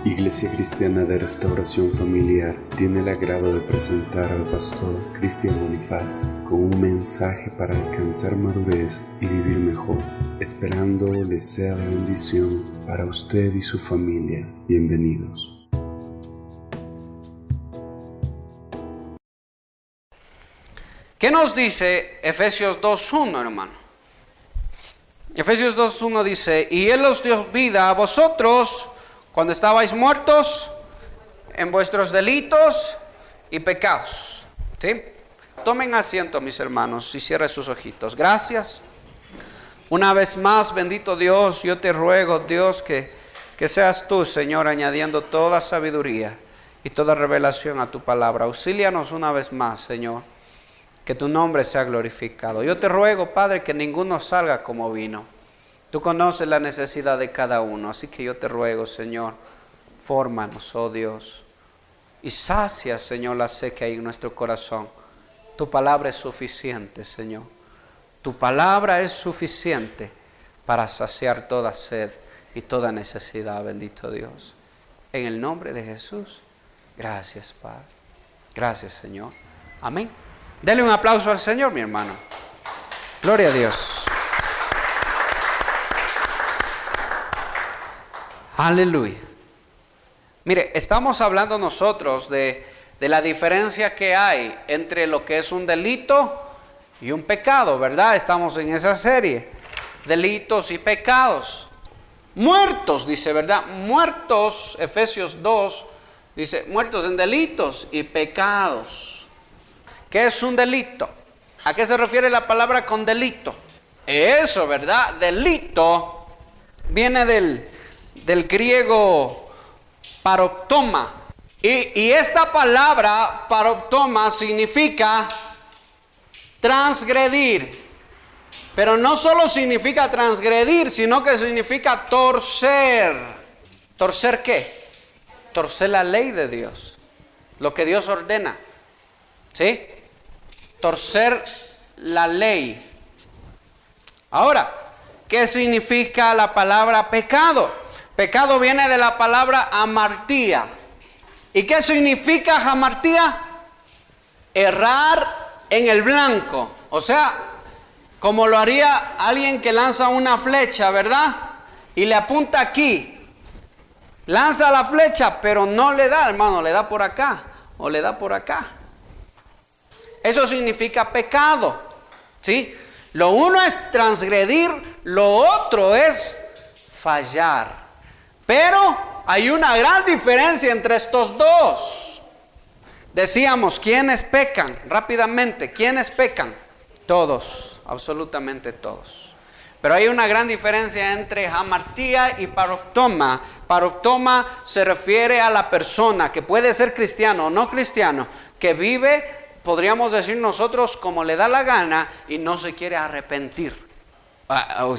Iglesia Cristiana de Restauración Familiar tiene el agrado de presentar al pastor Cristian Bonifaz con un mensaje para alcanzar madurez y vivir mejor, esperando les sea de bendición para usted y su familia. Bienvenidos. ¿Qué nos dice Efesios 2.1, hermano? Efesios 2.1 dice: y Él os dio vida a vosotros cuando estabais muertos en vuestros delitos y pecados. ¿Sí? Tomen asiento, mis hermanos, y cierren sus ojitos. Gracias. Una vez más, bendito Dios, yo te ruego, Dios, que seas tú, Señor, añadiendo toda sabiduría y toda revelación a tu palabra. Auxílianos una vez más, Señor, que tu nombre sea glorificado. Yo te ruego, Padre, que ninguno salga como vino. Tú conoces la necesidad de cada uno, así que yo te ruego, Señor, fórmanos, oh Dios, y sacia, Señor, la sed que hay en nuestro corazón. Tu palabra es suficiente, Señor. Tu palabra es suficiente para saciar toda sed y toda necesidad, bendito Dios. En el nombre de Jesús, gracias, Padre. Gracias, Señor. Amén. Dele un aplauso al Señor, mi hermano. Gloria a Dios. Aleluya. Mire, estamos hablando nosotros de la diferencia que hay entre lo que es un delito y un pecado, ¿verdad? Estamos en esa serie. Delitos y pecados. Muertos, dice, ¿verdad? Muertos, Efesios 2, dice, muertos en delitos y pecados. ¿Qué es un delito? ¿A qué se refiere la palabra con delito? Eso, ¿verdad? Delito viene del griego paroptoma. Y esta palabra paroptoma significa transgredir. Pero no solo significa transgredir, sino que significa torcer. ¿Torcer qué? Torcer la ley de Dios. Lo que Dios ordena. ¿Sí? Torcer la ley. Ahora, ¿qué significa la palabra pecado? Pecado viene de la palabra hamartía. ¿Y qué significa hamartía? Errar en el blanco. O sea, como lo haría alguien que lanza una flecha, ¿verdad? Y le apunta aquí. Lanza la flecha, pero no le da, hermano, le da por acá o le da por acá. Eso significa pecado, ¿sí? Lo uno es transgredir, lo otro es fallar. Pero hay una gran diferencia entre estos dos. Decíamos, ¿quiénes pecan? Rápidamente, ¿quiénes pecan? Todos, absolutamente todos. Pero hay una gran diferencia entre hamartía y paroptoma. Paroptoma se refiere a la persona que puede ser cristiano o no cristiano, que vive, podríamos decir nosotros, como le da la gana y no se quiere arrepentir.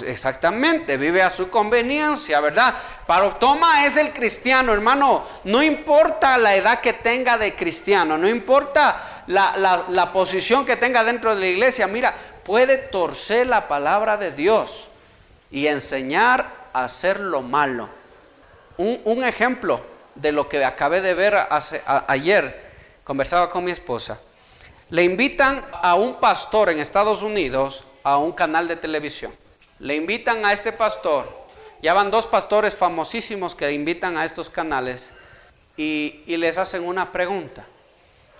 Exactamente, vive a su conveniencia, ¿verdad? Paroptoma es el cristiano, hermano. No importa la edad que tenga de cristiano, no importa la posición que tenga dentro de la iglesia. Mira, puede torcer la palabra de Dios y enseñar a hacer lo malo. Un ejemplo de lo que acabé de ver ayer, conversaba con mi esposa. Le invitan a un pastor en Estados Unidos a un canal de televisión. Le invitan a este pastor. Ya van 2 pastores famosísimos que invitan a estos canales y les hacen una pregunta.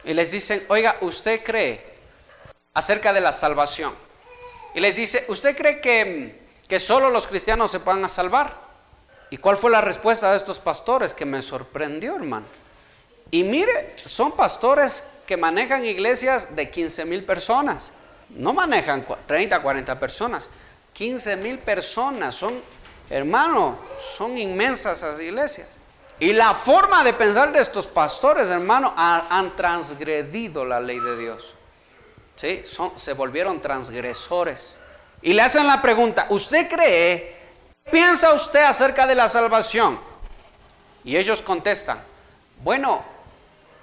Y les dicen, oiga, ¿usted cree acerca de la salvación? Y les dice, ¿usted cree que solo los cristianos se van a salvar? ¿Y cuál fue la respuesta de estos pastores? Que me sorprendió, hermano. Y mire, son pastores que manejan iglesias de 15,000 personas. No manejan 30, 40 personas. 15,000 personas. Son, hermano, son inmensas esas iglesias. Y la forma de pensar de estos pastores, hermano, han transgredido la ley de Dios. ¿Sí? Se volvieron transgresores. Y le hacen la pregunta, ¿usted cree? ¿Qué piensa usted acerca de la salvación? Y ellos contestan, bueno,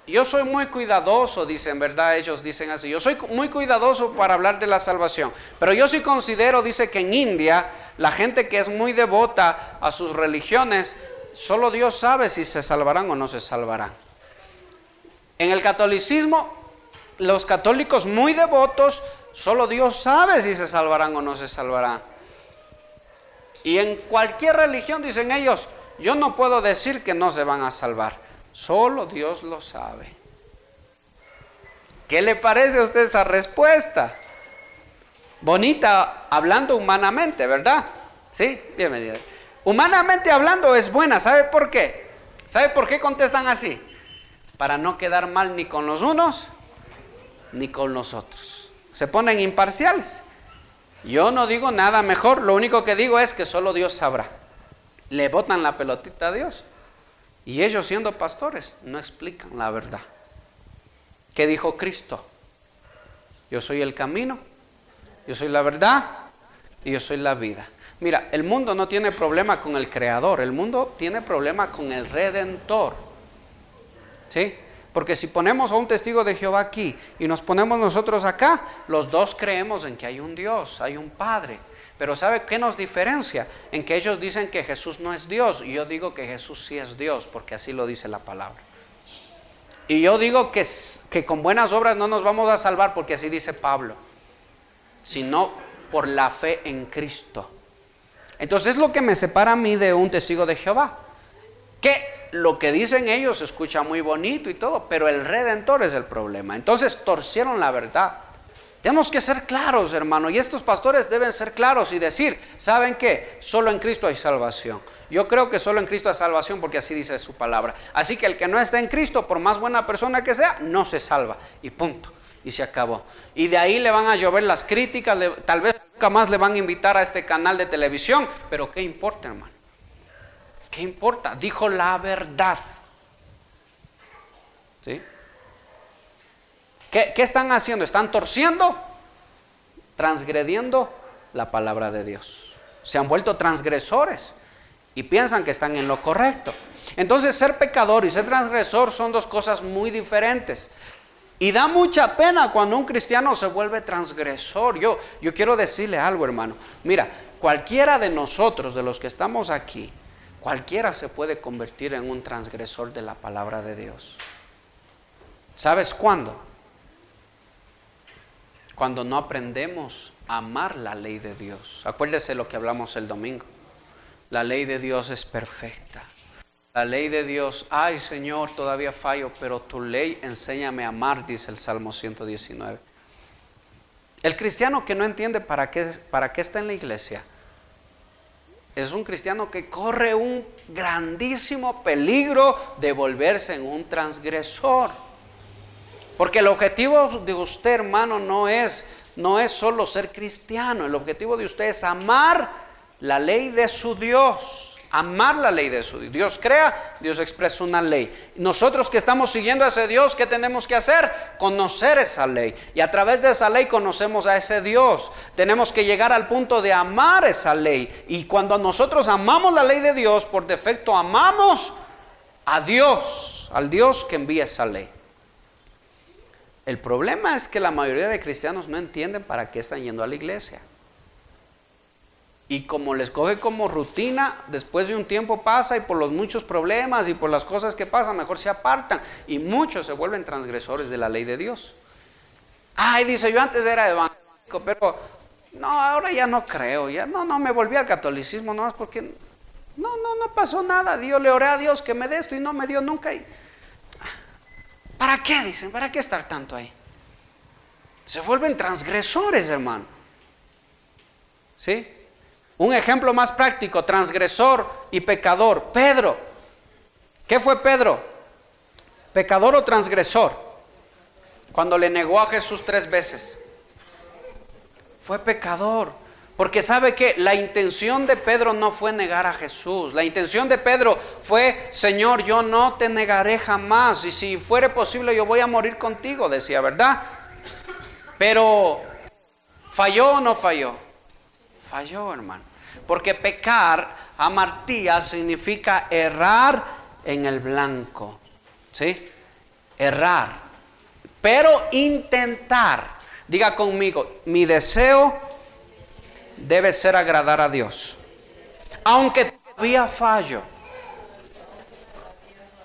yo soy muy cuidadoso, dicen, ¿verdad? Ellos dicen así, yo soy muy cuidadoso para hablar de la salvación, pero yo sí considero, dice, que en India, la gente que es muy devota a sus religiones, solo Dios sabe si se salvarán o no se salvarán. En el catolicismo, los católicos muy devotos, solo Dios sabe si se salvarán o no se salvarán. Y en cualquier religión, dicen ellos, yo no puedo decir que no se van a salvar, solo Dios lo sabe. ¿Qué le parece a usted esa respuesta? Bonita hablando humanamente, ¿verdad? Sí, bienvenida. Humanamente hablando es buena, ¿sabe por qué? ¿Sabe por qué contestan así? Para no quedar mal ni con los unos ni con los otros. Se ponen imparciales. Yo no digo nada mejor, lo único que digo es que solo Dios sabrá. Le botan la pelotita a Dios. Y ellos, siendo pastores, no explican la verdad. ¿Qué dijo Cristo? Yo soy el camino, yo soy la verdad y yo soy la vida. Mira, el mundo no tiene problema con el Creador, el mundo tiene problema con el Redentor. ¿Sí? Porque si ponemos a un testigo de Jehová aquí y nos ponemos nosotros acá, los dos creemos en que hay un Dios, hay un Padre. Pero ¿sabe qué nos diferencia? En que ellos dicen que Jesús no es Dios y yo digo que Jesús sí es Dios, porque así lo dice la palabra. Y yo digo que con buenas obras no nos vamos a salvar, porque así dice Pablo, sino por la fe en Cristo. Entonces es lo que me separa a mí de un testigo de Jehová. Que lo que dicen ellos se escucha muy bonito y todo, pero el Redentor es el problema. Entonces torcieron la verdad. Tenemos que ser claros, hermano, y estos pastores deben ser claros y decir, ¿saben qué? Solo en Cristo hay salvación. Yo creo que solo en Cristo hay salvación porque así dice su palabra. Así que el que no está en Cristo, por más buena persona que sea, no se salva. Y punto. Y se acabó. Y de ahí le van a llover las críticas, tal vez nunca más le van a invitar a este canal de televisión, pero ¿qué importa, hermano? ¿Qué importa? Dijo la verdad. ¿Sí? ¿Qué están haciendo? Están torciendo, transgrediendo la palabra de Dios. Se han vuelto transgresores y piensan que están en lo correcto. Entonces, ser pecador y ser transgresor son dos cosas muy diferentes. Y da mucha pena cuando un cristiano se vuelve transgresor. Yo quiero decirle algo, hermano. Mira, cualquiera de nosotros, de los que estamos aquí, cualquiera se puede convertir en un transgresor de la palabra de Dios. ¿Sabes cuándo? Cuando no aprendemos a amar la ley de Dios. Acuérdese lo que hablamos el domingo. La ley de Dios es perfecta. La ley de Dios, ay Señor, todavía fallo, pero tu ley enséñame a amar, dice el Salmo 119. El cristiano que no entiende para qué está en la iglesia, es un cristiano que corre un grandísimo peligro de volverse en un transgresor. Porque el objetivo de usted, hermano, no es solo ser cristiano. El objetivo de usted es amar la ley de su Dios. Amar la ley de su Dios. Dios crea, Dios expresa una ley. Nosotros que estamos siguiendo a ese Dios, ¿qué tenemos que hacer? Conocer esa ley. Y a través de esa ley conocemos a ese Dios. Tenemos que llegar al punto de amar esa ley. Y cuando nosotros amamos la ley de Dios, por defecto amamos a Dios, al Dios que envía esa ley. El problema es que la mayoría de cristianos no entienden para qué están yendo a la iglesia. Y como les coge como rutina, después de un tiempo pasa y por los muchos problemas y por las cosas que pasan, mejor se apartan. Y muchos se vuelven transgresores de la ley de Dios. Ay, dice, yo antes era evangélico, pero no, ahora ya no creo, ya no me volví al catolicismo, nomás porque no pasó nada. Yo le oré a Dios que me dé esto y no me dio nunca. ¿Para qué? Dicen, ¿para qué estar tanto ahí? Se vuelven transgresores, hermano. ¿Sí? Un ejemplo más práctico, transgresor y pecador. Pedro. ¿Qué fue Pedro? ¿Pecador o transgresor? Cuando le negó a Jesús 3 veces. Fue pecador. Porque ¿sabe qué? La intención de Pedro no fue negar a Jesús. La intención de Pedro fue, Señor, yo no te negaré jamás. Y si fuere posible yo voy a morir contigo, decía, ¿verdad? Pero, ¿falló o no falló? Falló, hermano. Porque pecar, amartía, significa errar en el blanco. ¿Sí? errar, pero intentar. Diga conmigo, mi deseo debe ser agradar a Dios, aunque todavía fallo.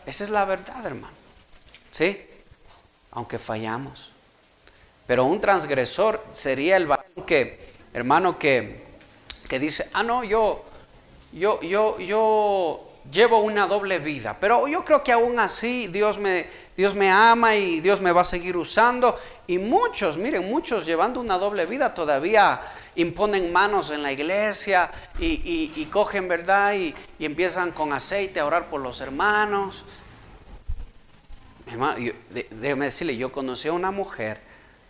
Esa es la verdad, hermano. ¿Sí? Aunque fallamos. Pero un transgresor sería el varón que, hermano, que dice, no, yo llevo una doble vida, pero yo creo que aún así Dios me ama y Dios me va a seguir usando. Y muchos, miren, muchos llevando una doble vida todavía imponen manos en la iglesia y cogen, ¿verdad? Y empiezan con aceite a orar por los hermanos. Hermano, déjeme decirle, yo conocí a una mujer,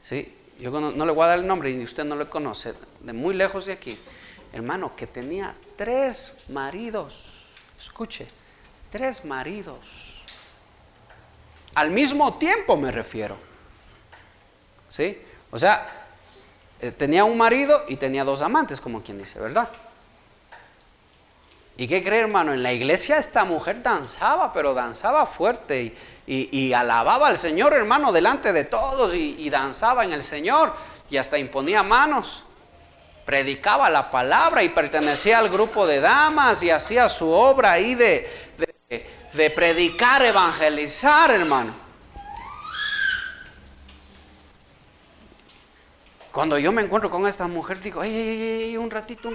¿sí? Yo no le voy a dar el nombre y usted no le conoce, de muy lejos de aquí, hermano, que tenía 3 maridos. Escuche, 3 maridos. Al mismo tiempo me refiero. ¿Sí? O sea, tenía un marido y tenía 2 amantes, como quien dice, ¿verdad? ¿Y qué cree, hermano? En la iglesia esta mujer danzaba, pero danzaba fuerte y alababa al Señor, hermano, delante de todos y danzaba en el Señor y hasta imponía manos. Predicaba la palabra y pertenecía al grupo de damas y hacía su obra ahí de predicar, evangelizar, hermano. Cuando yo me encuentro con esta mujer, digo, ey, un ratito.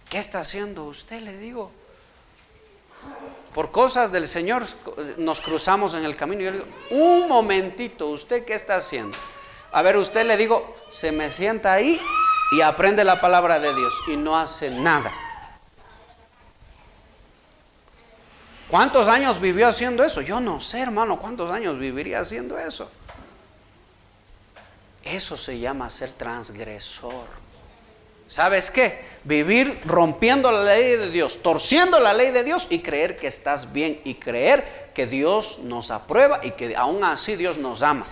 ¿Qué está haciendo usted? Le digo. Por cosas del Señor nos cruzamos en el camino y yo le digo, un momentito, ¿usted qué está haciendo? A ver, usted, le digo, se me sienta ahí y aprende la palabra de Dios y no hace nada. ¿Cuántos años vivió haciendo eso? Yo no sé, hermano, ¿cuántos años viviría haciendo eso? Eso se llama ser transgresor. ¿Sabes qué? Vivir rompiendo la ley de Dios, torciendo la ley de Dios y creer que estás bien y creer que Dios nos aprueba y que aún así Dios nos ama.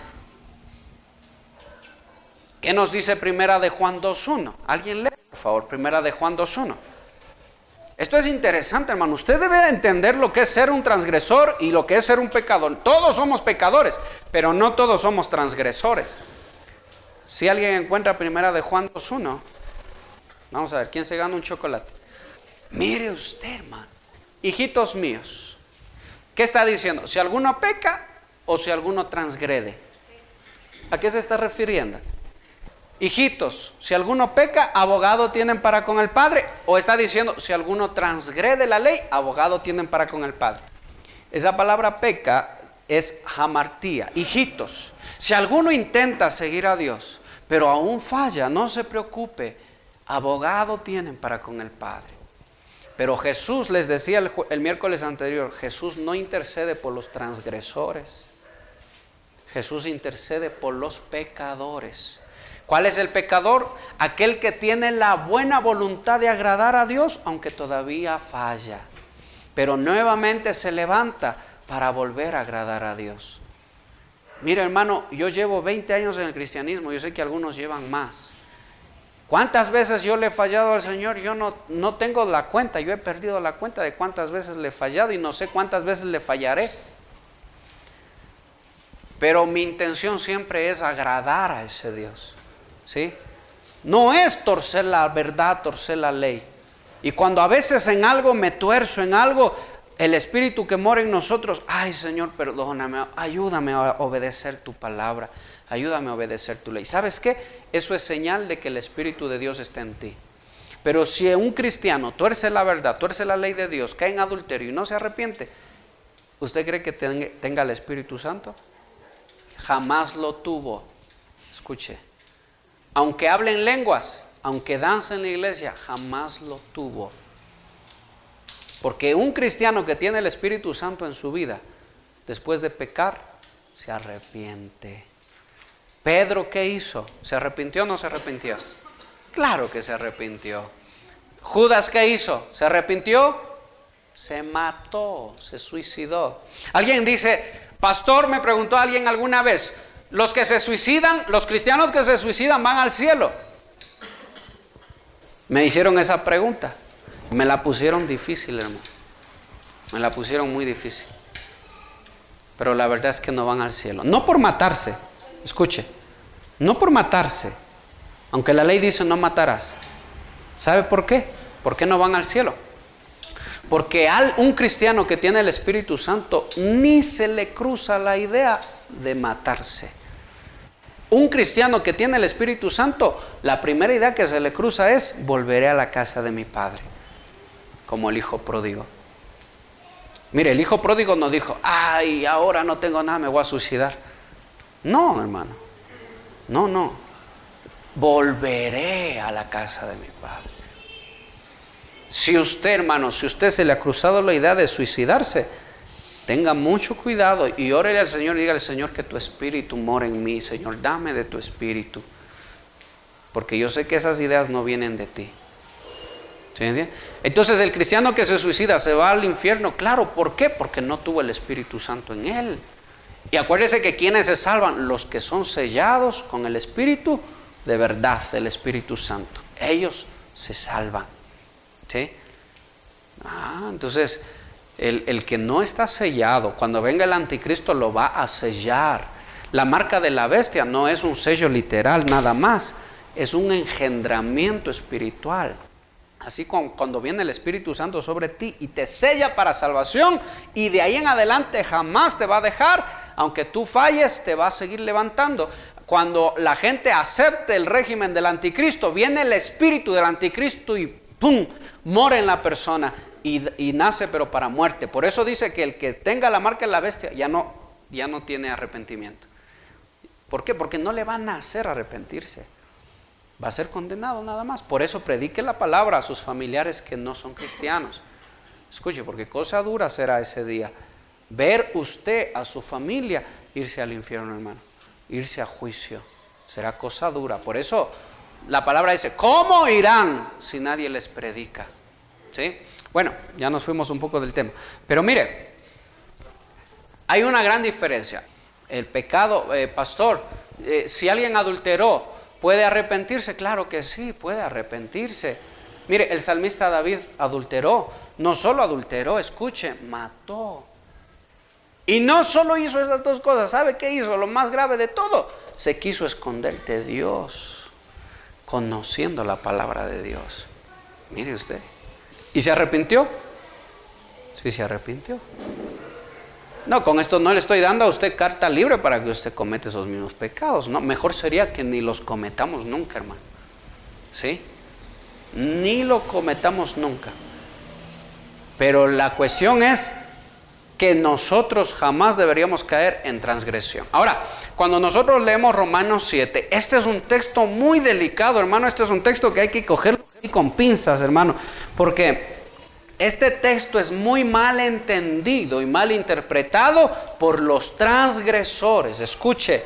¿Qué nos dice Primera de Juan 2:1? ¿Alguien lee, por favor, Primera de Juan 2:1? Esto es interesante, hermano. Usted debe entender lo que es ser un transgresor y lo que es ser un pecador. Todos somos pecadores, pero no todos somos transgresores. Si alguien encuentra Primera de Juan 2:1, vamos a ver, ¿quién se gana un chocolate? Mire usted, hermano. Hijitos míos, ¿qué está diciendo? Si alguno peca o si alguno transgrede. ¿A qué se está refiriendo? Hijitos, si alguno peca, abogado tienen para con el Padre. O está diciendo, si alguno transgrede la ley, abogado tienen para con el Padre. Esa palabra peca es hamartía. Hijitos, si alguno intenta seguir a Dios, pero aún falla, no se preocupe, abogado tienen para con el Padre. Pero Jesús, les decía el miércoles anterior, Jesús no intercede por los transgresores. Jesús intercede por los pecadores. ¿Cuál es el pecador? Aquel que tiene la buena voluntad de agradar a Dios, aunque todavía falla. Pero nuevamente se levanta para volver a agradar a Dios. Mira, hermano, yo llevo 20 años en el cristianismo, yo sé que algunos llevan más. ¿Cuántas veces yo le he fallado al Señor? Yo no tengo la cuenta, yo he perdido la cuenta de cuántas veces le he fallado y no sé cuántas veces le fallaré. Pero mi intención siempre es agradar a ese Dios, ¿sí? No es torcer la verdad, torcer la ley. Y cuando a veces en algo me tuerzo, en algo, el Espíritu que mora en nosotros, ay Señor, perdóname, ayúdame a obedecer tu palabra, ayúdame a obedecer tu ley. ¿Sabes qué? Eso es señal de que el Espíritu de Dios está en ti. Pero si un cristiano tuerce la verdad, tuerce la ley de Dios, cae en adulterio y no se arrepiente, ¿usted cree que tenga el Espíritu Santo? Jamás lo tuvo. Escuche, aunque hable en lenguas, aunque dance en la iglesia, jamás lo tuvo. Porque un cristiano que tiene el Espíritu Santo en su vida, después de pecar, se arrepiente. Pedro, ¿qué hizo? ¿Se arrepintió o no se arrepintió? Claro que se arrepintió. Judas, ¿qué hizo? ¿Se arrepintió? Se mató, se suicidó. Alguien dice, pastor, me preguntó alguien alguna vez, los que se suicidan, los cristianos que se suicidan van al cielo. Me hicieron esa pregunta. Me la pusieron difícil, hermano. Me la pusieron muy difícil. pero la verdad es que no van al cielo. No por matarse, escuche, no por matarse, aunque la ley dice no matarás. ¿Sabe por qué? ¿Por qué no van al cielo? Porque un cristiano que tiene el Espíritu Santo ni se le cruza la idea de matarse. Un cristiano que tiene el Espíritu Santo, la primera idea que se le cruza es: volveré a la casa de mi padre, como el hijo pródigo. Mire, el hijo pródigo no dijo: ay, ahora no tengo nada, me voy a suicidar. No, hermano, no. Volveré a la casa de mi padre. Si usted, hermano, si usted se le ha cruzado la idea de suicidarse, tenga mucho cuidado y órele al Señor y dígale: Señor, que tu espíritu more en mí. Señor, dame de tu espíritu. Porque yo sé que esas ideas no vienen de ti. ¿Sí? Entonces el cristiano que se suicida se va al infierno. Claro, ¿por qué? Porque no tuvo el Espíritu Santo en él. Y acuérdese que ¿quiénes se salvan? Los que son sellados con el Espíritu de verdad, el Espíritu Santo. Ellos se salvan. ¿Sí? Entonces el que no está sellado, cuando venga el anticristo lo va a sellar. La marca de la bestia no es un sello literal nada más, es un engendramiento espiritual. Así cuando viene el Espíritu Santo sobre ti y te sella para salvación, y de ahí en adelante jamás te va a dejar, aunque tú falles, te va a seguir levantando. Cuando la gente acepte el régimen del anticristo, viene el espíritu del anticristo y ¡pum!, mora en la persona y nace pero para muerte. Por eso dice que el que tenga la marca de la bestia ya no tiene arrepentimiento. ¿Por qué? Porque no le va a nacer arrepentirse. Va a ser condenado nada más. Por eso predique la palabra a sus familiares que no son cristianos. Escuche, porque cosa dura será ese día. Ver usted a su familia irse al infierno, hermano. Irse a juicio. Será cosa dura. Por eso la palabra dice: ¿cómo irán si nadie les predica? ¿Sí? Bueno, ya nos fuimos un poco del tema. Pero mire, hay una gran diferencia. El pecado, pastor, si alguien adulteró, ¿puede arrepentirse? Claro que sí, puede arrepentirse. Mire, el salmista David adulteró. No solo adulteró, escuche, mató. Y no solo hizo esas dos cosas. ¿Sabe qué hizo? Lo más grave de todo, se quiso esconder de Dios, conociendo la palabra de Dios. Mire usted. ¿Y se arrepintió? Sí, se arrepintió. No, con esto no le estoy dando a usted carta libre para que usted cometa esos mismos pecados. No, mejor sería que ni los cometamos nunca, hermano. ¿Sí? Ni lo cometamos nunca. Pero la cuestión es que nosotros jamás deberíamos caer en transgresión. Ahora, cuando nosotros leemos Romanos 7, este es un texto muy delicado, hermano. Este es un texto que hay que cogerlo con pinzas, hermano, porque este texto es muy mal entendido y mal interpretado por los transgresores. Escuche,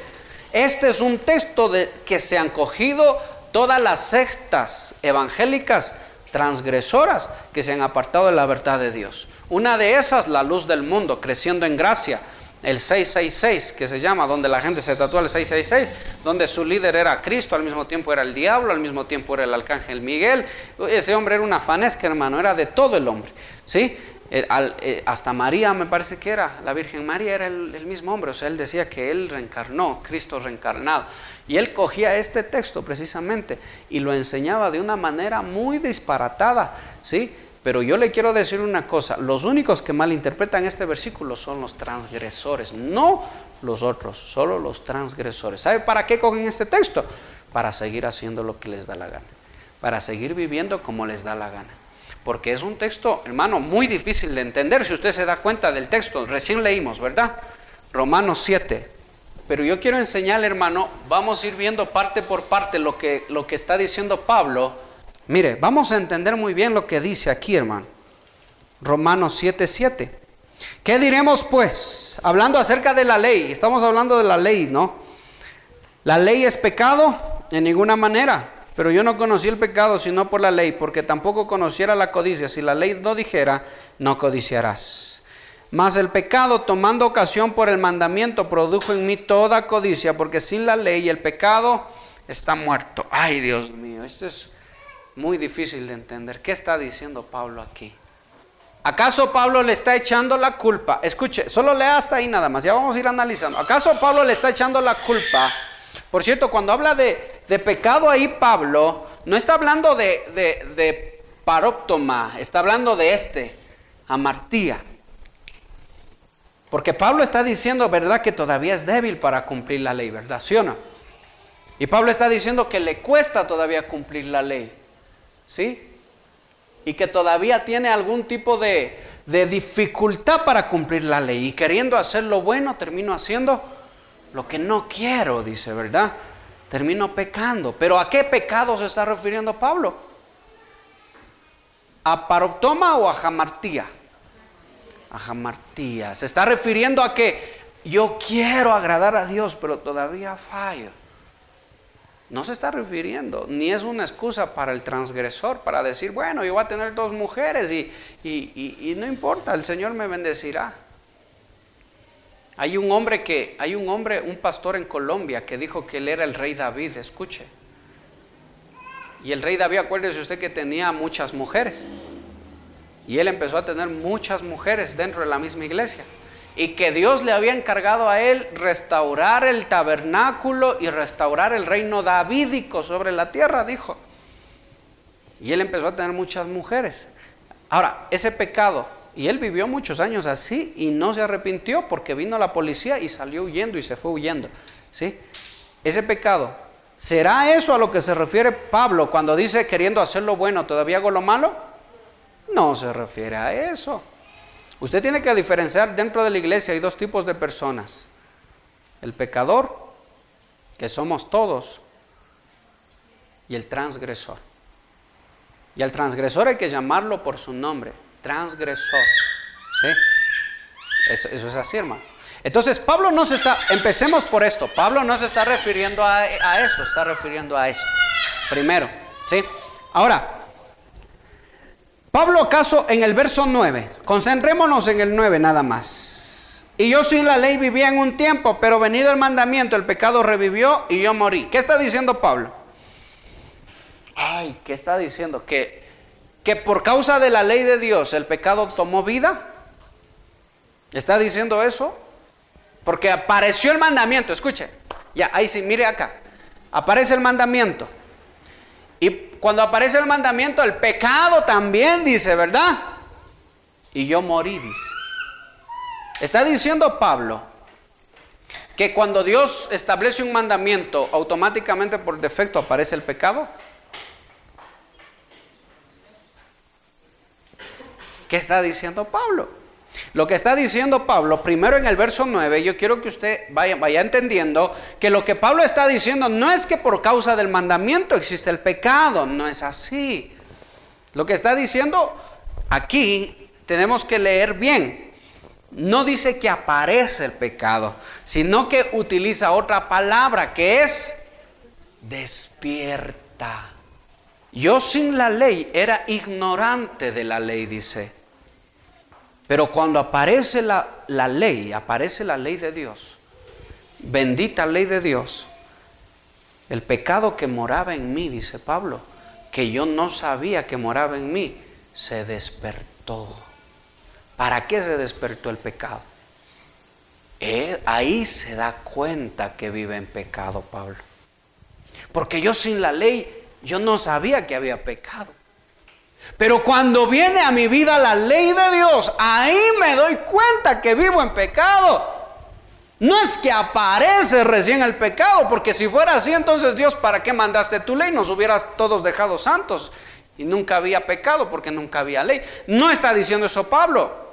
este es un texto que se han cogido todas las sectas evangélicas transgresoras que se han apartado de la verdad de Dios. Una de esas, la luz del mundo, creciendo en gracia, el 666 que se llama, donde la gente se tatúa el 666, donde su líder era Cristo, al mismo tiempo era el diablo, al mismo tiempo era el arcángel Miguel. Ese hombre era una fanesca, hermano, era de todo el hombre, ¿sí? Hasta María, me parece que era, la Virgen María era el mismo hombre. O sea, él decía que él reencarnó, Cristo reencarnado. Y él cogía este texto precisamente y lo enseñaba de una manera muy disparatada, ¿sí? Pero yo le quiero decir una cosa: los únicos que malinterpretan este versículo son los transgresores, no los otros, solo los transgresores. ¿Sabe para qué cogen este texto? Para seguir haciendo lo que les da la gana, para seguir viviendo como les da la gana. Porque es un texto, hermano, muy difícil de entender. Si usted se da cuenta del texto, recién leímos, ¿verdad? Romanos 7. Pero yo quiero enseñarle, hermano, vamos a ir viendo parte por parte lo que está diciendo Pablo. Mire, vamos a entender muy bien lo que dice aquí, hermano. Romanos 7:7. ¿Qué diremos pues? Hablando acerca de la ley. Estamos hablando de la ley, ¿no? ¿La ley es pecado? En ninguna manera. Pero yo no conocí el pecado sino por la ley, porque tampoco conociera la codicia. Si la ley no dijera, no codiciarás. Mas el pecado, tomando ocasión por el mandamiento, produjo en mí toda codicia, porque sin la ley el pecado está muerto. Ay, Dios mío, esto es muy difícil de entender. ¿Qué está diciendo Pablo aquí? ¿Acaso Pablo le está echando la culpa? Escuche, solo lea hasta ahí nada más, ya vamos a ir analizando. ¿Acaso Pablo le está echando la culpa? Por cierto, cuando habla de pecado ahí Pablo, no está hablando de paróptoma, está hablando de amartía. Porque Pablo está diciendo, ¿verdad?, que todavía es débil para cumplir la ley, ¿verdad? ¿Sí o no? Y Pablo está diciendo que le cuesta todavía cumplir la ley, ¿sí? Y que todavía tiene algún tipo de dificultad para cumplir la ley. Y queriendo hacer lo bueno, termino haciendo lo que no quiero, dice, ¿verdad? Termino pecando. ¿Pero a qué pecado se está refiriendo Pablo? ¿A paroptoma o a jamartía? A jamartía. Se está refiriendo a que yo quiero agradar a Dios, pero todavía fallo. No se está refiriendo, ni es una excusa para el transgresor, para decir, bueno, yo voy a tener 2 mujeres y no importa, el Señor me bendecirá. Hay un pastor en Colombia que dijo que él era el rey David, escuche. Y el rey David, acuérdese usted que tenía muchas mujeres. Y él empezó a tener muchas mujeres dentro de la misma iglesia. Y que Dios le había encargado a él restaurar el tabernáculo y restaurar el reino davídico sobre la tierra, dijo. Y él empezó a tener muchas mujeres. Ahora, ese pecado, y él vivió muchos años así y no se arrepintió porque vino la policía y salió huyendo y se fue huyendo, ¿sí? Ese pecado, ¿será eso a lo que se refiere Pablo cuando dice queriendo hacer lo bueno, todavía hago lo malo? No se refiere a eso. Usted tiene que diferenciar dentro de la iglesia, hay 2 tipos de personas. El pecador, que somos todos, y el transgresor. Y al transgresor hay que llamarlo por su nombre, transgresor. ¿Sí? Eso es así, hermano. Entonces, Pablo no se está, empecemos por esto, Pablo no se está refiriendo a eso, está refiriendo a eso. Primero, ¿sí? Ahora, Pablo acaso en el verso 9, concentrémonos en el 9 nada más. Y yo sin la ley vivía en un tiempo, pero venido el mandamiento, el pecado revivió y yo morí. ¿Qué está diciendo Pablo? ¿Qué está diciendo? Que por causa de la ley de Dios el pecado tomó vida. ¿Está diciendo eso? Porque apareció el mandamiento, escuche. Ya, ahí sí, mire acá. Aparece el mandamiento. Y cuando aparece el mandamiento, el pecado también, dice, ¿verdad? Y yo morí, dice. Está diciendo Pablo que cuando Dios establece un mandamiento, automáticamente por defecto aparece el pecado. ¿Qué está diciendo Pablo? Lo que está diciendo Pablo, primero en el verso 9, yo quiero que usted vaya entendiendo que lo que Pablo está diciendo no es que por causa del mandamiento existe el pecado, no es así. Lo que está diciendo aquí tenemos que leer bien. No dice que aparece el pecado, sino que utiliza otra palabra que es despierta. Yo sin la ley era ignorante de la ley, dice. Pero cuando aparece la ley, aparece la ley de Dios, bendita ley de Dios, el pecado que moraba en mí, dice Pablo, que yo no sabía que moraba en mí, se despertó. ¿Para qué se despertó el pecado? Ahí se da cuenta que vive en pecado, Pablo. Porque yo sin la ley, yo no sabía que había pecado. Pero cuando viene a mi vida la ley de Dios, ahí me doy cuenta que vivo en pecado. No es que aparece recién el pecado, porque si fuera así, entonces Dios, ¿para qué mandaste tu ley? Nos hubieras todos dejado santos y nunca había pecado porque nunca había ley. No está diciendo eso Pablo.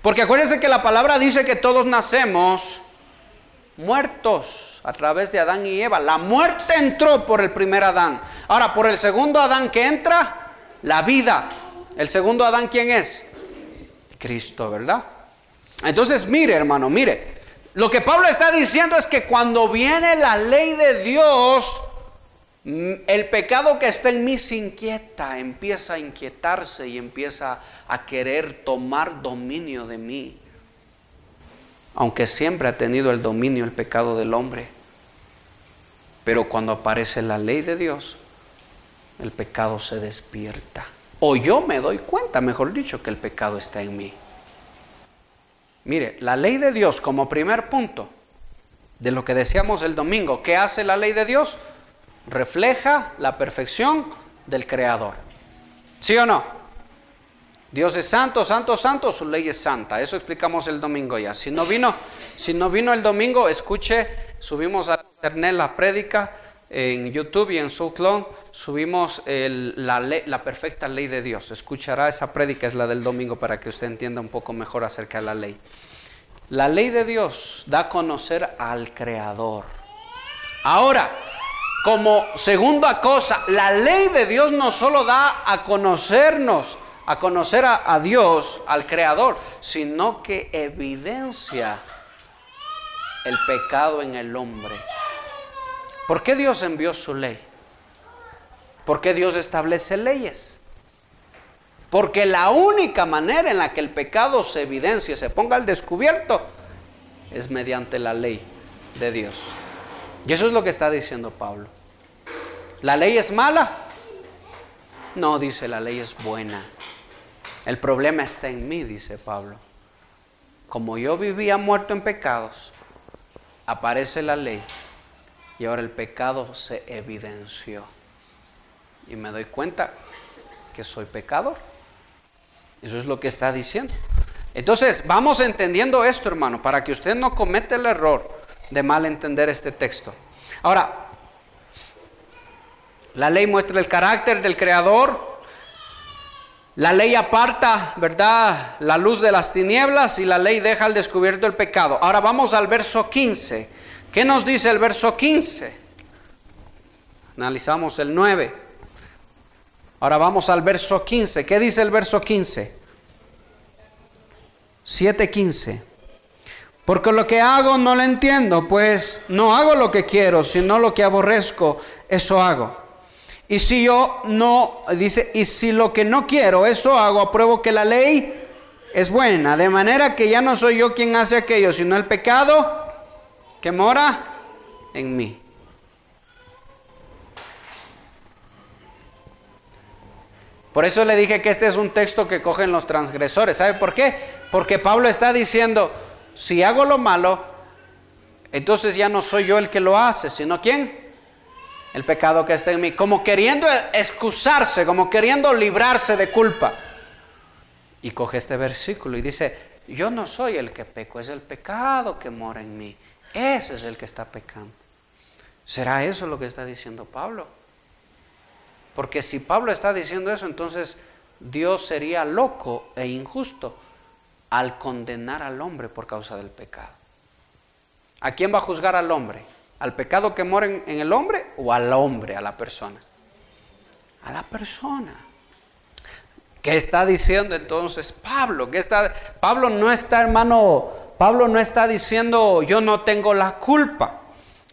Porque acuérdense que la palabra dice que todos nacemos muertos a través de Adán y Eva. La muerte entró por el primer Adán. Ahora, por el segundo Adán que entra, la vida. ¿El segundo Adán quién es? Cristo, ¿verdad? Entonces, mire, hermano, mire. Lo que Pablo está diciendo es que cuando viene la ley de Dios, el pecado que está en mí se inquieta, empieza a inquietarse y empieza a querer tomar dominio de mí. Aunque siempre ha tenido el dominio el pecado del hombre. Pero cuando aparece la ley de Dios, el pecado se despierta. O yo me doy cuenta, mejor dicho, que el pecado está en mí. Mire, la ley de Dios como primer punto de lo que decíamos el domingo. ¿Qué hace la ley de Dios? Refleja la perfección del Creador. ¿Sí o no? Dios es santo, santo, santo, su ley es santa. Eso explicamos el domingo ya. Si no vino el domingo, escuche, subimos a internet la prédica en YouTube y en SoundCloud, subimos la perfecta ley de Dios. Escuchará esa prédica, es la del domingo, para que usted entienda un poco mejor acerca de la ley. La ley de Dios da a conocer al Creador. Ahora, como segunda cosa, la ley de Dios no solo da a conocernos, a conocer a Dios, al Creador, sino que evidencia el pecado en el hombre. ¿Por qué Dios envió su ley? ¿Por qué Dios establece leyes? Porque la única manera en la que el pecado se evidencie, se ponga al descubierto, es mediante la ley de Dios. Y eso es lo que está diciendo Pablo. ¿La ley es mala? No, dice, la ley es buena. El problema está en mí, dice Pablo. Como yo vivía muerto en pecados, aparece la ley y ahora el pecado se evidenció. Y me doy cuenta que soy pecador. Eso es lo que está diciendo. Entonces, vamos entendiendo esto, hermano, para que usted no cometa el error de mal entender este texto. Ahora, la ley muestra el carácter del Creador. La ley aparta, ¿verdad?, la luz de las tinieblas, y la ley deja al descubierto el pecado. Ahora vamos al verso 15. ¿Qué nos dice el verso 15? Analizamos el 9. Ahora vamos al verso 15. ¿Qué dice el verso 15? 7:15. Porque lo que hago no lo entiendo, pues no hago lo que quiero, sino lo que aborrezco, eso hago. Y si yo no, dice, y si lo que no quiero, eso hago, apruebo que la ley es buena, de manera que ya no soy yo quien hace aquello, sino el pecado que mora en mí. Por eso le dije que este es un texto que cogen los transgresores. ¿Sabe por qué? Porque Pablo está diciendo, si hago lo malo, entonces ya no soy yo el que lo hace, sino ¿quién? El pecado que está en mí. Como queriendo excusarse, como queriendo librarse de culpa. Y coge este versículo y dice, yo no soy el que peco, es el pecado que mora en mí. Ese es el que está pecando. ¿Será eso lo que está diciendo Pablo? Porque si Pablo está diciendo eso, entonces Dios sería loco e injusto al condenar al hombre por causa del pecado. ¿A quién va a juzgar al hombre? ¿Al pecado que mora en el hombre o al hombre, a la persona? A la persona. ¿Qué está diciendo entonces Pablo? Pablo no está diciendo yo no tengo la culpa.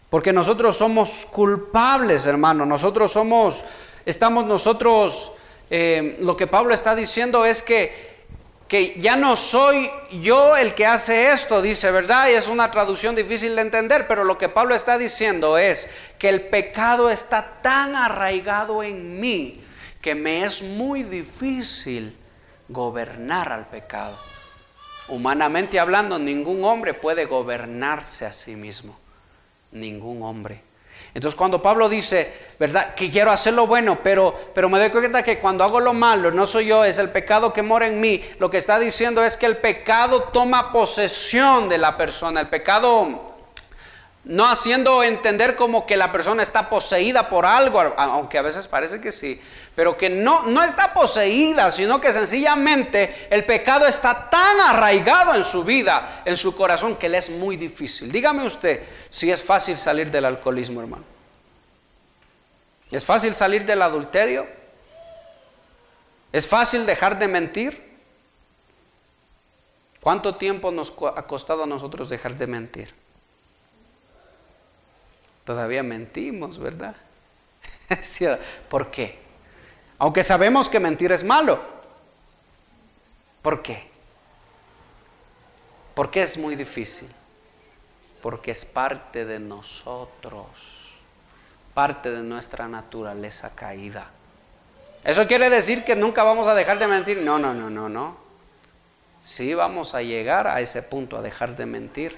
Porque nosotros somos culpables, hermano. Lo que Pablo está diciendo es que ya no soy yo el que hace esto, dice, ¿verdad? Y es una traducción difícil de entender, pero lo que Pablo está diciendo es que el pecado está tan arraigado en mí que me es muy difícil gobernar al pecado. Humanamente hablando, ningún hombre puede gobernarse a sí mismo. Ningún hombre. Entonces cuando Pablo dice, ¿verdad?, que quiero hacer lo bueno, pero me doy cuenta que cuando hago lo malo, no soy yo, es el pecado que mora en mí, lo que está diciendo es que el pecado toma posesión de la persona. El pecado, no haciendo entender como que la persona está poseída por algo, aunque a veces parece que sí, pero que no está poseída, sino que sencillamente el pecado está tan arraigado en su vida, en su corazón, que le es muy difícil. Dígame usted si es fácil salir del alcoholismo, hermano. ¿Es fácil salir del adulterio? ¿Es fácil dejar de mentir? ¿Cuánto tiempo nos ha costado a nosotros dejar de mentir? Todavía mentimos, ¿verdad? ¿Por qué? Aunque sabemos que mentir es malo. ¿Por qué? ¿Por qué es muy difícil? Porque es parte de nosotros, parte de nuestra naturaleza caída. ¿Eso quiere decir que nunca vamos a dejar de mentir? No, no, no, no, no. Sí vamos a llegar a ese punto, a dejar de mentir.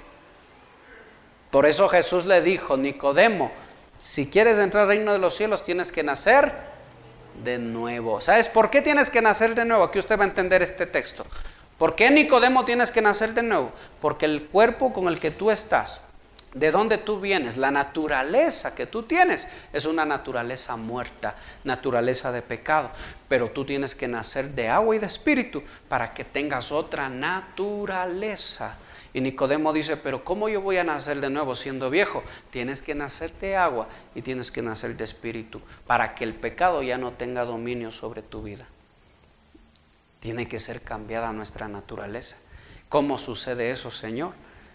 Por eso Jesús le dijo, Nicodemo, si quieres entrar al reino de los cielos tienes que nacer de nuevo. ¿Sabes por qué tienes que nacer de nuevo? Aquí usted va a entender este texto. ¿Por qué, Nicodemo, tienes que nacer de nuevo? Porque el cuerpo con el que tú estás, de donde tú vienes, la naturaleza que tú tienes, es una naturaleza muerta, naturaleza de pecado. Pero tú tienes que nacer de agua y de espíritu para que tengas otra naturaleza. Y Nicodemo dice, pero ¿cómo yo voy a nacer de nuevo siendo viejo? Tienes que nacer de agua y tienes que nacer de espíritu para que el pecado ya no tenga dominio sobre tu vida. Tiene que ser cambiada nuestra naturaleza. ¿Cómo sucede eso, Señor?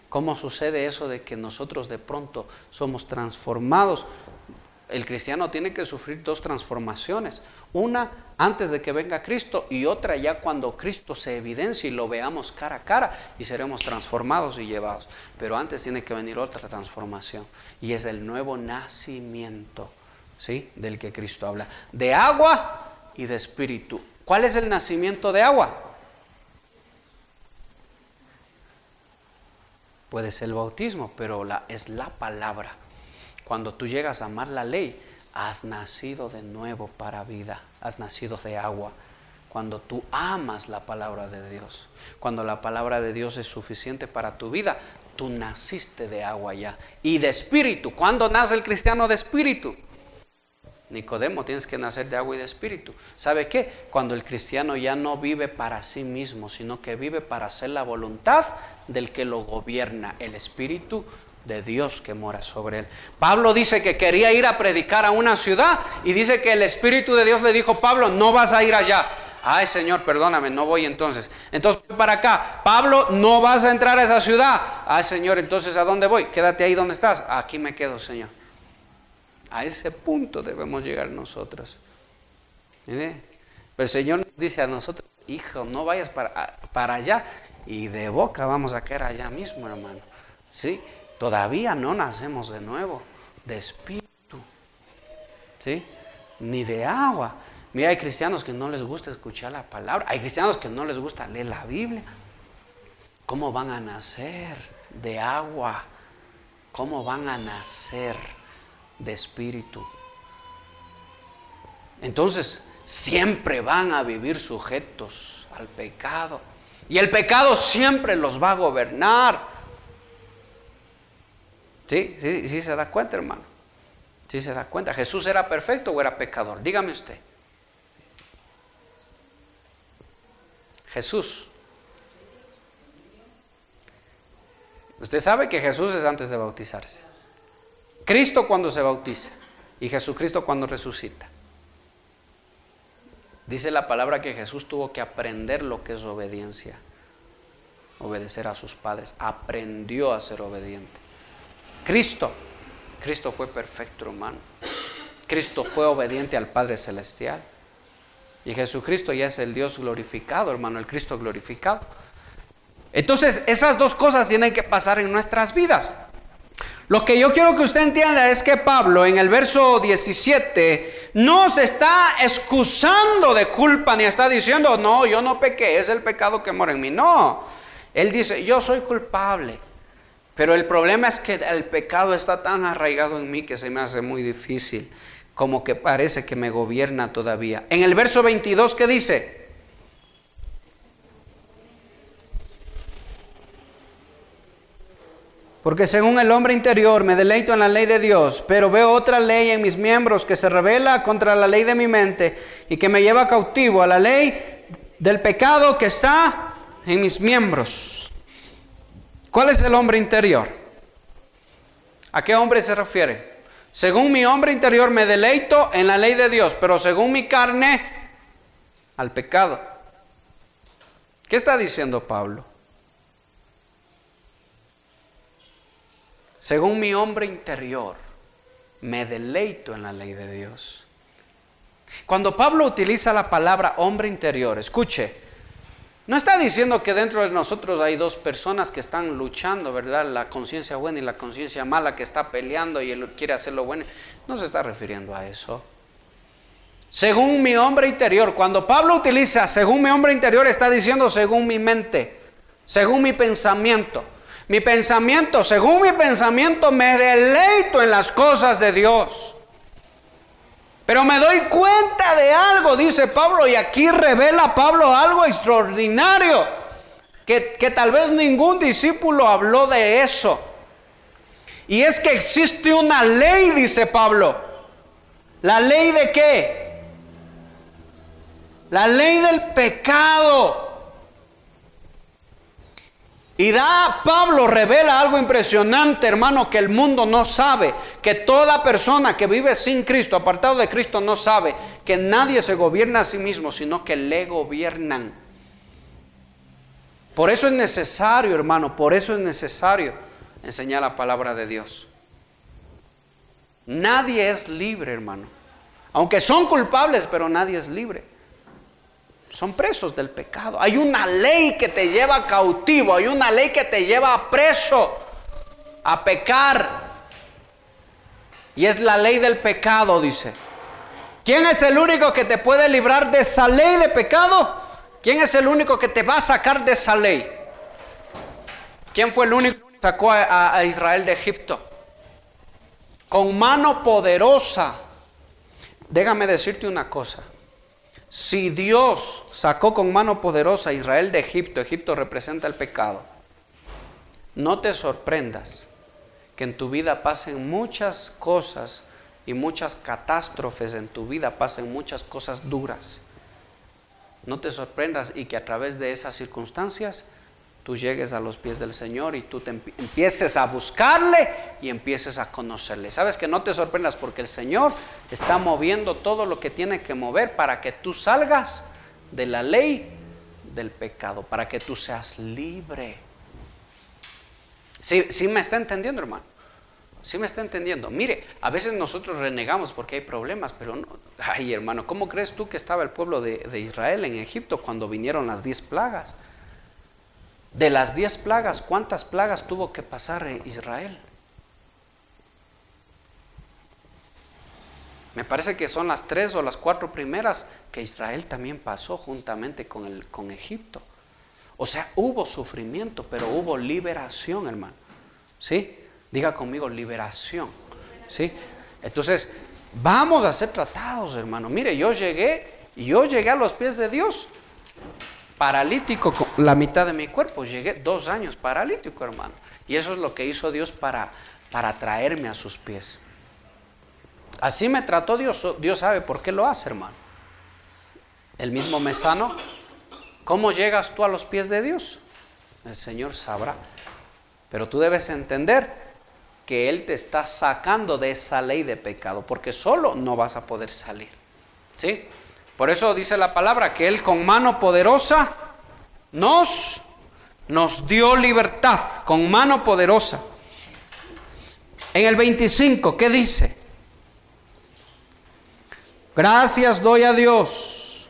¿Cómo sucede eso de que nosotros de pronto somos transformados? El cristiano tiene que sufrir dos transformaciones. Una antes de que venga Cristo y otra ya cuando Cristo se evidencie y lo veamos cara a cara y seremos transformados y llevados. Pero antes tiene que venir otra transformación y es el nuevo nacimiento, ¿sí?, del que Cristo habla. De agua y de espíritu. ¿Cuál es el nacimiento de agua? Puede ser el bautismo, pero es la palabra. Cuando tú llegas a amar la ley, has nacido de nuevo para vida, has nacido de agua. Cuando tú amas la palabra de Dios, cuando la palabra de Dios es suficiente para tu vida, tú naciste de agua ya. Y de espíritu, ¿cuándo nace el cristiano de espíritu? Nicodemo, tienes que nacer de agua y de espíritu. ¿Sabe qué? Cuando el cristiano ya no vive para sí mismo, sino que vive para hacer la voluntad del que lo gobierna, el Espíritu de Dios que mora sobre él. Pablo dice que quería ir a predicar a una ciudad y dice que el Espíritu de Dios le dijo, Pablo, no vas a ir allá. Ay, Señor, perdóname, no voy entonces. Entonces voy para acá. Pablo, no vas a entrar a esa ciudad. Ay, Señor, entonces ¿a dónde voy? Quédate ahí donde estás. Aquí me quedo, Señor. A ese punto debemos llegar nosotros. ¿Sí? Pero el Señor nos dice a nosotros, hijo, no vayas para allá. Y de boca vamos a caer allá mismo, hermano. ¿Sí? Todavía no nacemos de nuevo, de espíritu. ¿Sí? Ni de agua. Mira, hay cristianos que no les gusta escuchar la palabra. Hay cristianos que no les gusta leer la Biblia. ¿Cómo van a nacer de agua? ¿Cómo van a nacer de espíritu? Entonces siempre van a vivir sujetos al pecado y el pecado siempre los va a gobernar. Sí, se da cuenta, hermano. Sí se da cuenta. ¿Jesús era perfecto o era pecador? Dígame usted. Jesús. Usted sabe que Jesús es antes de bautizarse. Cristo cuando se bautiza y Jesucristo cuando resucita. Dice la palabra que Jesús tuvo que aprender lo que es obediencia, obedecer a sus padres, aprendió a ser obediente. Cristo fue perfecto, hermano. Cristo fue obediente al Padre Celestial y Jesucristo ya es el Dios glorificado, hermano, el Cristo glorificado. Entonces esas dos cosas tienen que pasar en nuestras vidas. Lo que yo quiero que usted entienda es que Pablo en el verso 17 no se está excusando de culpa ni está diciendo, no, yo no pequé, es el pecado que mora en mí. No, él dice, yo soy culpable, pero el problema es que el pecado está tan arraigado en mí que se me hace muy difícil, como que parece que me gobierna todavía. En el verso 22, ¿qué dice? Porque según el hombre interior me deleito en la ley de Dios, pero veo otra ley en mis miembros que se rebela contra la ley de mi mente y que me lleva cautivo a la ley del pecado que está en mis miembros. ¿Cuál es el hombre interior? ¿A qué hombre se refiere? Según mi hombre interior me deleito en la ley de Dios, pero según mi carne, al pecado. ¿Qué está diciendo Pablo? Según mi hombre interior, me deleito en la ley de Dios. Cuando Pablo utiliza la palabra hombre interior, escuche, no está diciendo que dentro de nosotros hay dos personas que están luchando, ¿verdad? La conciencia buena y la conciencia mala, que está peleando y él quiere hacer lo bueno. No se está refiriendo a eso. Según mi hombre interior. Cuando Pablo utiliza según mi hombre interior, está diciendo según mi mente, según mi pensamiento. Mi pensamiento, según mi pensamiento, me deleito en las cosas de Dios. Pero me doy cuenta de algo, dice Pablo, y aquí revela Pablo algo extraordinario, que tal vez ningún discípulo habló de eso. Y es que existe una ley, dice Pablo. ¿La ley de qué? La ley del pecado. Y Pablo revela algo impresionante, hermano, que el mundo no sabe, que toda persona que vive sin Cristo, apartado de Cristo, no sabe, que nadie se gobierna a sí mismo, sino que le gobiernan. Por eso es necesario, hermano, por eso es necesario enseñar la palabra de Dios. Nadie es libre, hermano. Aunque son culpables, pero nadie es libre. Son presos del pecado. Hay una ley que te lleva cautivo, hay una ley que te lleva preso a pecar. Y es la ley del pecado, dice. ¿Quién es el único que te puede librar de esa ley de pecado? ¿Quién es el único que te va a sacar de esa ley? ¿Quién fue el único que sacó a Israel de Egipto? Con mano poderosa. Déjame decirte una cosa. Si Dios sacó con mano poderosa a Israel de Egipto, Egipto representa el pecado, no te sorprendas que en tu vida pasen muchas cosas y muchas catástrofes en tu vida, pasen muchas cosas duras. No te sorprendas y que a través de esas circunstancias tú llegues a los pies del Señor y tú empieces a buscarle y empieces a conocerle. Sabes que no te sorprendas porque el Señor está moviendo todo lo que tiene que mover para que tú salgas de la ley del pecado, para que tú seas libre. ¿Sí me está entendiendo, hermano? ¿Sí me está entendiendo? Mire, a veces nosotros renegamos porque hay problemas, pero no. Ay, hermano, ¿cómo crees tú que estaba el pueblo de Israel en Egipto cuando vinieron las 10 plagas? De las 10 plagas, ¿cuántas plagas tuvo que pasar Israel? Me parece que son las 3 o las 4 primeras que Israel también pasó juntamente con Egipto. O sea, hubo sufrimiento, pero hubo liberación, hermano. ¿Sí? Diga conmigo, liberación. ¿Sí? Entonces, vamos a ser tratados, hermano. Mire, yo llegué a los pies de Dios. Paralítico con la mitad de mi cuerpo, llegué 2 años paralítico, hermano. Y eso es lo que hizo Dios para traerme a sus pies. Así me trató Dios. Dios sabe por qué lo hace, hermano. Él mismo me sanó. ¿Cómo llegas tú a los pies de Dios? El Señor sabrá. Pero tú debes entender que Él te está sacando de esa ley de pecado, porque solo no vas a poder salir. ¿Sí? Por eso dice la palabra que Él con mano poderosa nos dio libertad, con mano poderosa. En el 25, ¿qué dice? Gracias doy a Dios.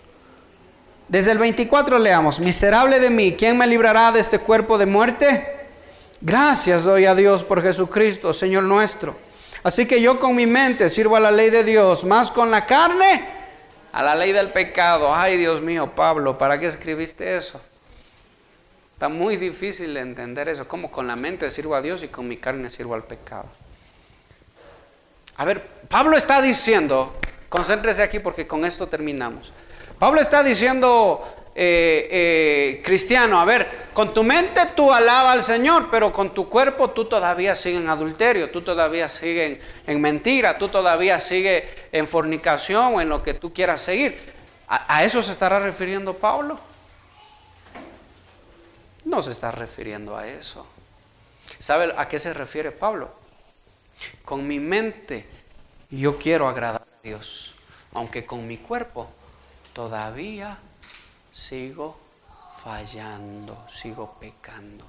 Desde el 24 leamos, miserable de mí, ¿quién me librará de este cuerpo de muerte? Gracias doy a Dios por Jesucristo, Señor nuestro. Así que yo con mi mente sirvo a la ley de Dios, más con la carne a la ley del pecado. Ay, Dios mío, Pablo, ¿para qué escribiste eso? Está muy difícil de entender eso. ¿Cómo con la mente sirvo a Dios y con mi carne sirvo al pecado? A ver, Pablo está diciendo, concéntrese aquí porque con esto terminamos. Pablo está diciendo, cristiano, a ver, con tu mente tú alaba al Señor, pero con tu cuerpo tú todavía sigues en adulterio, tú todavía sigues en mentira, tú todavía sigues en fornicación o en lo que tú quieras seguir. ¿A eso se estará refiriendo Pablo? No se está refiriendo a eso. ¿Sabe a qué se refiere Pablo? Con mi mente yo quiero agradar a Dios, aunque con mi cuerpo todavía sigo fallando, sigo pecando.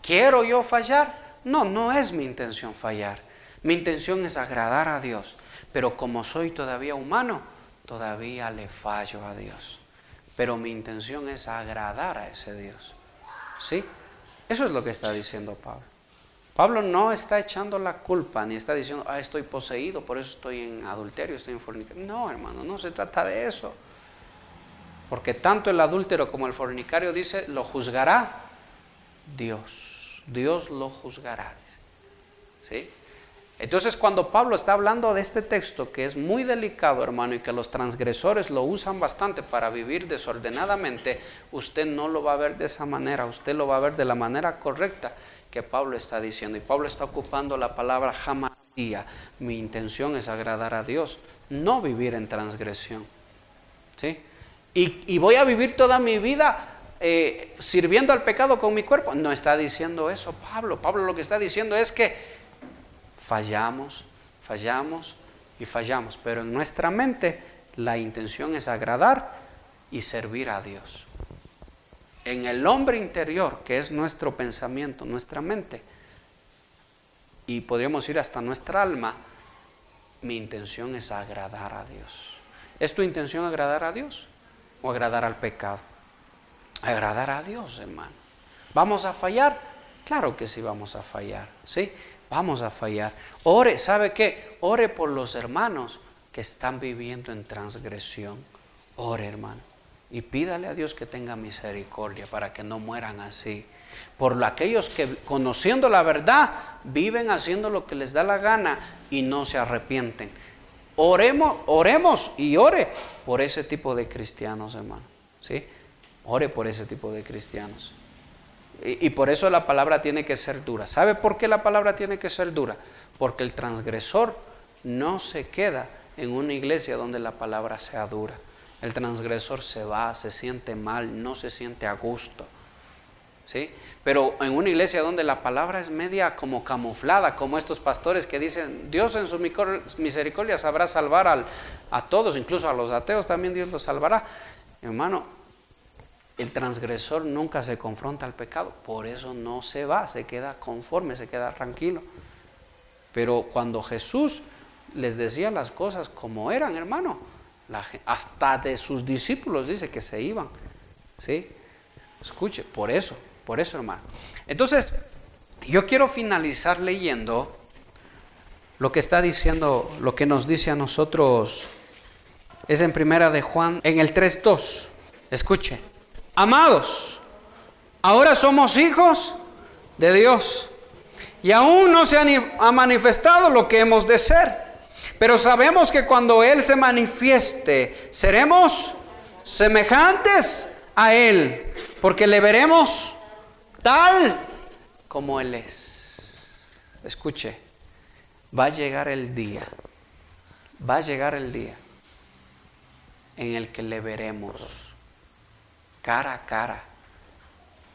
¿Quiero yo fallar? No, no es mi intención fallar. Mi intención es agradar a Dios. Pero como soy todavía humano, todavía le fallo a Dios. Pero mi intención es agradar a ese Dios. ¿Sí? Eso es lo que está diciendo Pablo. Pablo no está echando la culpa, ni está diciendo, estoy poseído, por eso estoy en adulterio, estoy en fornicario. No, hermano, no se trata de eso. Porque tanto el adúltero como el fornicario, dice, lo juzgará Dios. Dios lo juzgará. ¿Sí? Entonces, cuando Pablo está hablando de este texto, que es muy delicado, hermano, y que los transgresores lo usan bastante para vivir desordenadamente, usted no lo va a ver de esa manera, usted lo va a ver de la manera correcta que Pablo está diciendo. Y Pablo está ocupando la palabra jamadía. Mi intención es agradar a Dios, no vivir en transgresión. ¿Sí? Y voy a vivir toda mi vida sirviendo al pecado con mi cuerpo. No está diciendo eso Pablo. Pablo lo que está diciendo es que fallamos, pero en nuestra mente la intención es agradar y servir a Dios. En el hombre interior, que es nuestro pensamiento, nuestra mente, y podríamos ir hasta nuestra alma, mi intención es agradar a Dios. ¿Es tu intención agradar a Dios o agradar al pecado? Agradar a Dios, hermano. ¿Vamos a fallar? Claro que sí vamos a fallar, ¿sí? Vamos a fallar. Ore, ¿sabe qué? Ore por los hermanos que están viviendo en transgresión. Ore, hermano. Y pídale a Dios que tenga misericordia para que no mueran así. Por aquellos que, conociendo la verdad, viven haciendo lo que les da la gana y no se arrepienten. Oremos y ore por ese tipo de cristianos, hermano. ¿Sí? Ore por ese tipo de cristianos. Y por eso la palabra tiene que ser dura. ¿Sabe por qué la palabra tiene que ser dura? Porque el transgresor no se queda en una iglesia donde la palabra sea dura. El transgresor se va, se siente mal, no se siente a gusto. ¿Sí? Pero en una iglesia donde la palabra es media como camuflada, como estos pastores que dicen, Dios en su misericordia sabrá salvar a todos, incluso a los ateos también Dios los salvará. Hermano, el transgresor nunca se confronta al pecado, por eso no se va, se queda conforme, se queda tranquilo. Pero cuando Jesús les decía las cosas como eran, hermano, hasta de sus discípulos dice que se iban. ¿Sí? Escuche, por eso, hermano. Entonces, yo quiero finalizar leyendo lo que está diciendo, lo que nos dice a nosotros, es en Primera de Juan, en el 3:2. Escuche. Amados, ahora somos hijos de Dios y aún no se ha manifestado lo que hemos de ser, pero sabemos que cuando Él se manifieste seremos semejantes a Él, porque le veremos tal como Él es. Escuche, va a llegar el día en el que le veremos cara a cara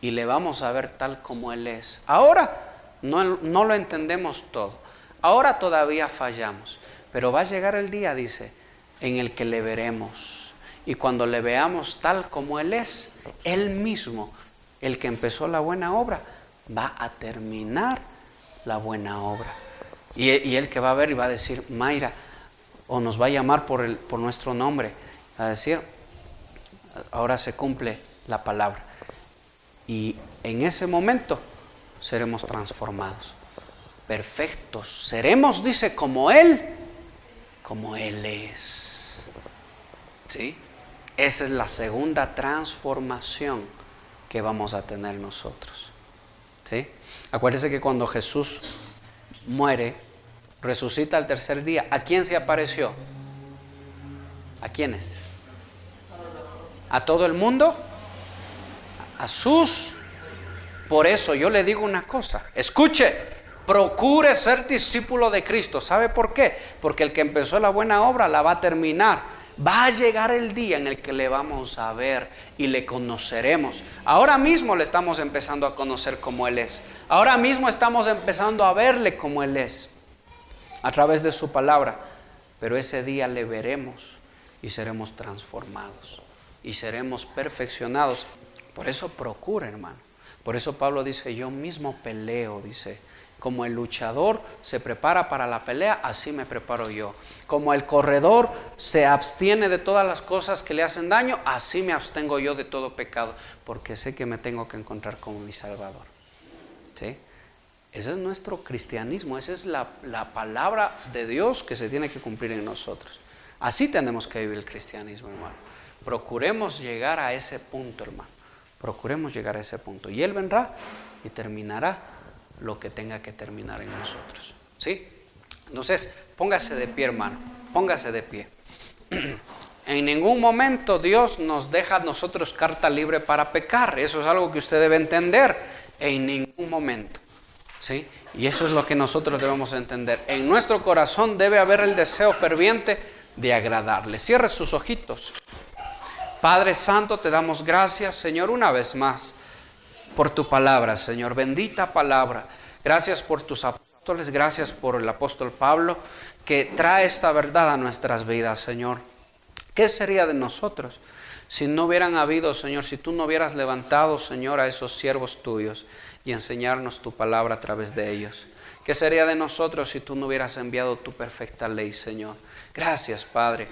y le vamos a ver tal como Él es. Ahora no lo entendemos todo, ahora todavía fallamos, pero va a llegar el día, dice, en el que le veremos, y cuando le veamos tal como Él es, Él mismo, el que empezó la buena obra, va a terminar la buena obra. Y Él que va a ver y va a decir, Mayra, o nos va a llamar por nuestro nombre, va a decir, ahora se cumple la palabra. Y en ese momento seremos transformados, perfectos. Seremos, dice, como Él es. ¿Sí? Esa es la segunda transformación que vamos a tener nosotros. ¿Sí? Acuérdense que cuando Jesús muere, resucita al tercer día, ¿a quién se apareció? ¿A quiénes? ¿A todo el mundo? A sus. Por eso yo le digo una cosa, escuche, procure ser discípulo de Cristo. ¿Sabe por qué? Porque el que empezó la buena obra la va a terminar. Va a llegar el día en el que le vamos a ver y le conoceremos. Ahora mismo le estamos empezando a conocer como Él es. Ahora mismo estamos empezando a verle como Él es, a través de su palabra. Pero ese día le veremos y seremos transformados y seremos perfeccionados. Por eso procura, hermano. Por eso Pablo dice, yo mismo peleo, dice. Como el luchador se prepara para la pelea, así me preparo yo. Como el corredor se abstiene de todas las cosas que le hacen daño, así me abstengo yo de todo pecado, porque sé que me tengo que encontrar con mi Salvador. ¿Sí? Ese es nuestro cristianismo, esa es la palabra de Dios que se tiene que cumplir en nosotros. Así tenemos que vivir el cristianismo, hermano. Procuremos llegar a ese punto, hermano. Procuremos llegar a ese punto. Y Él vendrá y terminará lo que tenga que terminar en nosotros. ¿Sí? Entonces, póngase de pie, hermano. Póngase de pie. En ningún momento Dios nos deja a nosotros carta libre para pecar. Eso es algo que usted debe entender. En ningún momento. ¿Sí? Y eso es lo que nosotros debemos entender. En nuestro corazón debe haber el deseo ferviente de agradarle. Cierre sus ojitos. Padre Santo, te damos gracias, Señor, una vez más por tu palabra, Señor. Bendita palabra. Gracias por tus apóstoles, gracias por el apóstol Pablo que trae esta verdad a nuestras vidas, Señor. ¿Qué sería de nosotros si no hubieran habido, Señor, si tú no hubieras levantado, Señor, a esos siervos tuyos y enseñarnos tu palabra a través de ellos? ¿Qué sería de nosotros si tú no hubieras enviado tu perfecta ley, Señor? Gracias, Padre.